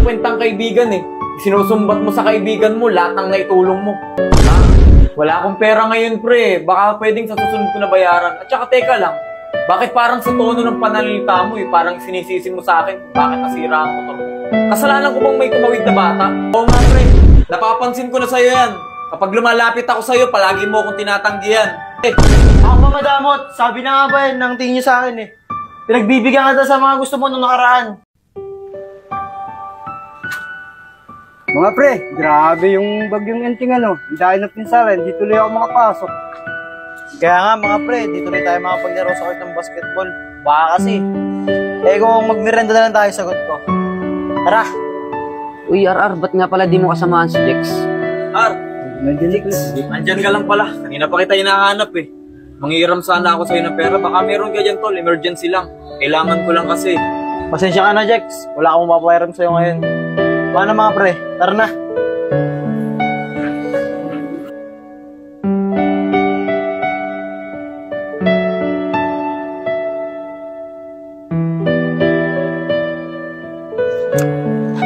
kwentang kaibigan eh. Sinusumbat mo sa kaibigan mo lahat ng naitulong mo. Ha? Wala akong pera ngayon pre, baka pwedeng sa susunod ko na bayaran. At saka teka lang, bakit parang sa tono ng pananalita mo eh, parang sinisisi mo sa akin kung bakit nasira ang motor mo? Kasalanan ko bang may tumawid na bata? Oo nga pre, napapansin ko na sa'yo yan. Kapag lumalapit ako sa'yo, palagi mo akong tinatanggihan. Ako pa madamot, sabi na nga ba yan ng tingin niyo sa akin eh. Pinagbibigyan ka sa mga gusto mo nung nakaraan. Mga pre, grabe yung bagyong enting ano. Dahil ng pinsalan, di tuloy ako makapasok. Kaya nga mga pre, dito rin tayo makapaglaro sa court ng basketball. Baka kasi. Eh kung magmirenda na lang tayo, sagot ko. Tara! Uy, RR, ba't nga pala di mo kasamahan si Jex? Nandyan ka lang pala. Kanina pa kita hinahanap eh. Manghiram sana ako sa'yo ng pera. Baka meron ka dyan tol, emergency lang. Kailangan ko lang kasi. Pasensya ka na, Jex. Wala akong mapapayaram sa'yo ngayon. Paano mga pre? Tara na!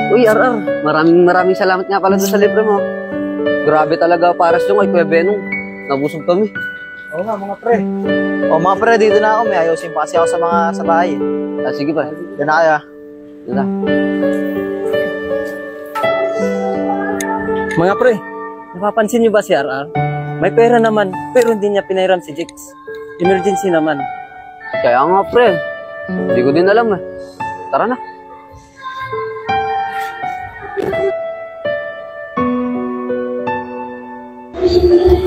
Uy, RR, maraming salamat nga pala doon sa libre mo. Grabe talaga para sa kay Kuya Benong. Nabusog kami. Oo nga mga pre. O mga pre, dito na ako. May ayusin pa kasi ako sa bahay. Ah, sige pa. Diyan na kaya. Diyan na. Mga pre, napapansin niyo ba si RR? May pera naman, pero hindi niya pinairam si Jex. Emergency naman. Kaya nga pre, hindi ko din alam eh. Tara na.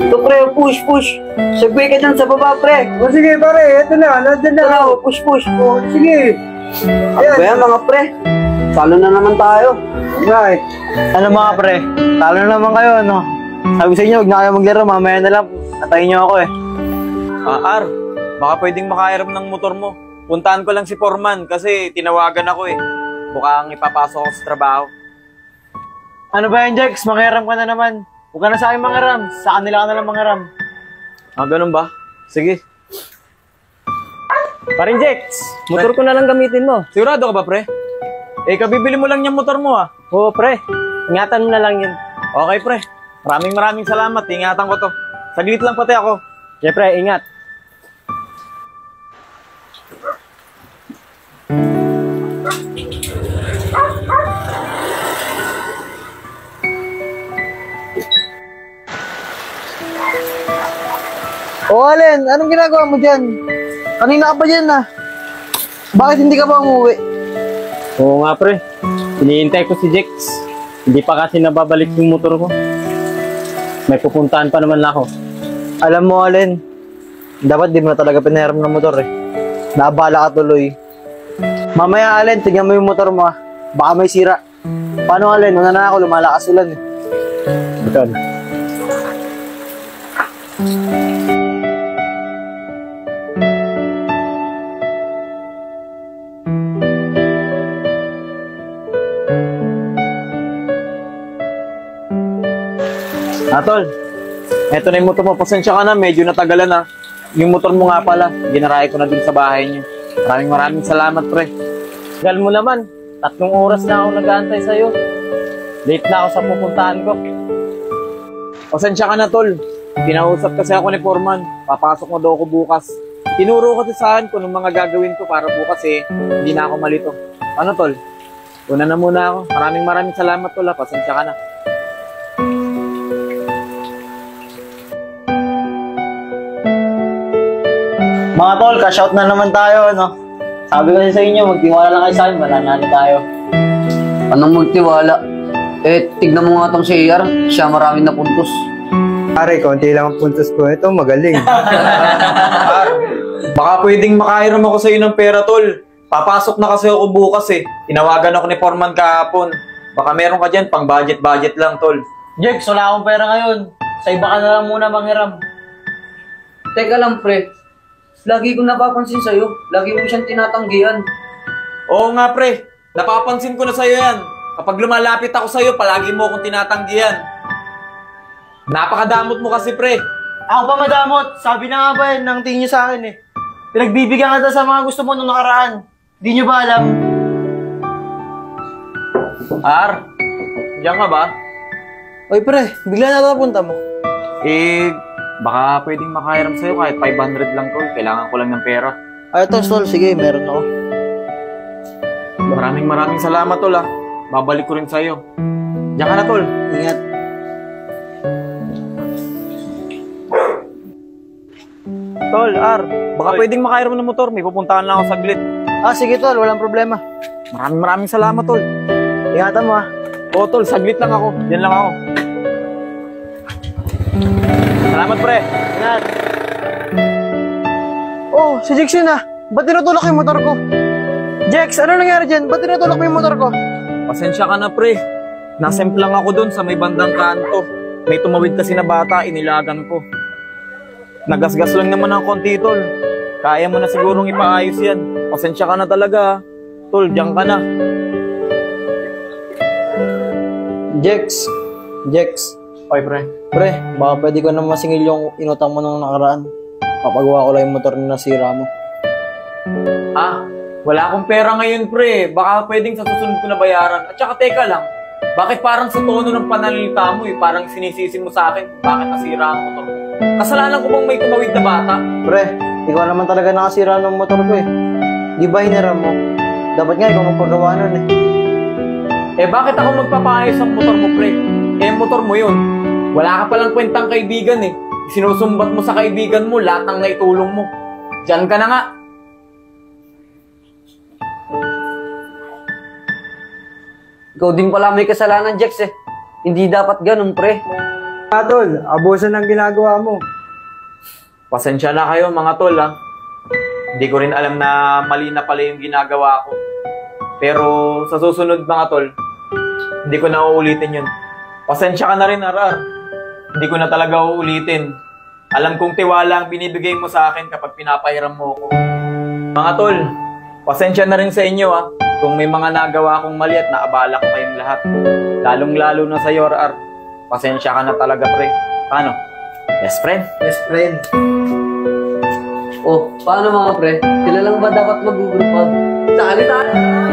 Ito pre, push. Sagway ka dyan sa baba pre. O sige pare, eto na, nandyan na ako. Push. O sige. Ano ba yan mga pre? Talo na naman tayo. Right. Ano mga pre? Talo na naman kayo, no? Sabi sa inyo, huwag na kayo maglaro. Mamaya na lang. Natayin niyo ako eh. R, baka pwedeng makairam ng motor mo. Puntahan ko lang si Foreman kasi tinawagan ako eh. Mukhang ipapasok ako sa trabaho. Ano ba yan, Jex? Mangiram ka na naman. Huwag ka na sa akin mangiram. Sa kanila ka na lang mangiram. Ah, ganun ba? Sige. Parin Jex, motor ko na lang gamitin mo. Sigurado ka ba pre? Eh, kabibili mo lang yung motor mo ah. Oo pre, ingatan mo na lang yun. Okay pre, maraming salamat. Ingatan ko to. Saglit lang pati ako. Siyempre, ingat. O Allen, anong ginagawa mo dyan? Kanina ka pa dyan ah. Bakit hindi ka pa umuwi? Oo nga pre, hinihintay ko si Jex. Hindi pa kasi nababalik yung motor ko. May pupuntahan pa naman ako. Alam mo Allen, dapat di mo na talaga pinahiram ng motor eh. Naabala ka tuloy. Mamaya Allen, tingnan mo yung motor mo ah. Baka may sira. Paano Allen? Una na ako, lumalakas ulan eh. Betul. Tol, eto na yung motor mo. Pasensya ka na, medyo natagalan na. Yung motor mo nga pala, ginarahe ko na din sa bahay niyo. Maraming salamat, pre. Gal mo naman, 3 oras na ako nag-aantay sa'yo. Late na ako sa pupuntahan ko. Pasensya ka na, tol. Pinausap kasi ako ni Foreman. Papasok mo daw ako bukas. Tinuro ko sa akin kung anong mga gagawin ko para bukas eh, hindi na ako malito. Ano, tol? Una na muna ako. Maraming salamat, tol. Pasensya ka na. Mga tol, cash out na naman tayo, no? Sabi ko sa inyo, magtiwala lang kayo sa akin, mananalo tayo. Anong magtiwala? Eh, tignan mo nga tong si AR. Siya maraming na puntos. Pare, konti lang ang puntos ko. Ito, magaling. Baka pwedeng makairam ako sa'yo ng pera, tol. Papasok na kasi ako bukas eh. Tinawagan ako ni Foreman kahapon. Baka meron ka dyan, pang budget lang, tol. Jex, wala akong pera ngayon. Sa iba ka na lang muna manghiram. Teka lang, pre. Lagi kong napapansin sa'yo. Lagi mo siyang tinatanggihan. Oo nga, pre. Napapansin ko na sa'yo yan. Kapag lumalapit ako sa'yo, palagi mo akong tinatanggihan. Napakadamot mo kasi, pre. Ako pa madamot. Sabi na nga ba yan ng tingin niyo sa akin eh. Pinagbibigyan ka sa mga gusto mo nung nakaraan. Di niyo ba alam? Ar, diyan ka ba? Oy pre, bigla na napunta mo. Baka pwedeng makahiram sa'yo kahit 500 lang tol. Kailangan ko lang ng pera. Ay, ito, tol, sige, meron ako. Maraming salamat tol ah. Babalik ko rin sa'yo. Diyan ka na tol. Ingat. Tol, Ar, baka pwedeng makahiram ng motor. May pupuntahan lang ako saglit. Ah, sige tol, walang problema. Maraming salamat tol. Ingatan mo ah. Oo tol, saglit lang ako. Diyan lang ako. Salamat pre. Ingat. Oh, si Jex yun ah. Ba't tinutulak yung motor ko? Jex, ano nangyari dyan? Ba't tinutulak mo yung motor ko? Pasensya ka na pre. Nasemp lang ako dun sa may bandang kanto. May tumawid kasi na bata, inilagan ko. Nagasgas lang naman ng konti tol. Kaya mo na sigurong ipaayos yan. Pasensya ka na talaga. Tol, diyan ka na. Jex. Oy pre. Pre, baka pwede ko na masingil yung inutang mo nung nakaraan. Papagawa ko lang yung motor na nasira mo. Ah, wala akong pera ngayon pre. Baka pwedeng sa susunod ko na bayaran. At saka teka lang. Bakit parang sa tono ng pananalita mo parang sinisisi mo sa akin kung bakit nasira ang motor mo? Kasalanan ko bang may tumawid na bata? Pre, ikaw naman talaga nakasira ng motor ko eh. Di ba hiniram mo? Dapat nga ikaw magpagawa nun eh. Bakit ako magpapaayos ang motor mo pre? Motor mo yun. Wala ka palang kwentang kaibigan eh. Sinusumbat mo sa kaibigan mo lahat ng naitulong mo. Diyan ka na nga. Ikaw din pala may kasalanan, Jex eh. Hindi dapat ganun, pre. Tol, abuso ng ginagawa mo. Pasensya na kayo mga tol ha. Hindi ko rin alam na mali na pala yung ginagawa ko. Pero sa susunod mga tol, hindi ko na uulitin yun. Pasensya ka na rin Arar. Hindi ko na talaga uulitin. Alam kong tiwala ang binibigay mo sa akin kapag pinapahiram mo ako. Mga tol, pasensya na rin sa inyo ha. Kung may mga nagawa kong mali at naabala ko kayong lahat. Lalong-lalo na sa iyo Arar. Pasensya ka na talaga pre. Paano? Yes friend? Yes, friend. Oh, paano mga pre? Sila lang ba dapat mag-group up? Sali tayo!